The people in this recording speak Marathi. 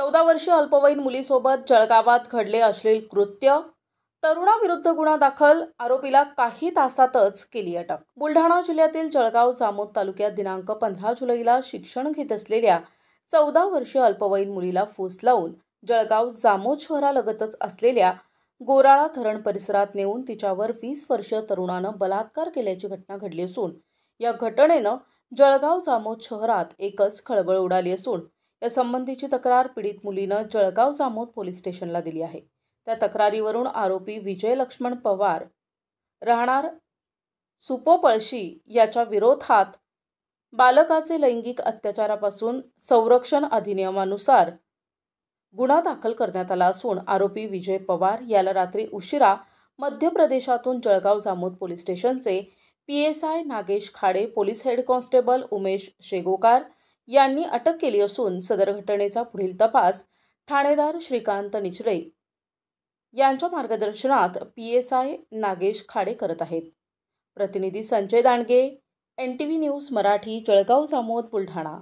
14 वर्षीय अल्पवयीन मुलीसोबत जळगावात घडले अश्लील कृत्य, तरुणाविरुद्ध गुन्हा दाखल, आरोपीला काही तासातच केली अटक। बुलढाणा जिल्ह्यातील जळगाव जामोद तालुक्यात दिनांक 15 जुलैला शिक्षण घेत असलेल्या 14 वर्षीय अल्पवयीन मुलीला फूस लावून जळगाव जामोद शहरालगतच असलेल्या गोराळा धरण परिसरात नेऊन तिच्यावर 20 वर्षीय तरुणानं बलात्कार केल्याची घटना घडली असून या घटनेनं जळगाव जामोद शहरात एकच खळबळ उडाली असून या संबंधीची तक्रार पीडित मुलीनं जळगाव जामोद पोलीस स्टेशनला दिली आहे। त्या तक्रारीवरून आरोपी विजय लक्ष्मण पवार राहणार सुपोपळशी याच्या विरोधात बालकाचे लैंगिक अत्याचारापासून संरक्षण अधिनियमानुसार गुन्हा दाखल करण्यात आला असून आरोपी विजय पवार याला रात्री उशिरा मध्य प्रदेशातून जळगाव जामोद पोलीस स्टेशनचे PSI Nagesh Khade, police head constable Umesh Shegokar यांनी अटक केली असून सदर घटनेचा पुढील तपास ठाणेदार श्रीकांत निचरे यांच्या मार्गदर्शनात PSI नागेश खाडे करत आहेत। प्रतिनिधी संजय दांडगे, NTV न्यूज मराठी, जळगाव जामोद, बुलढाणा।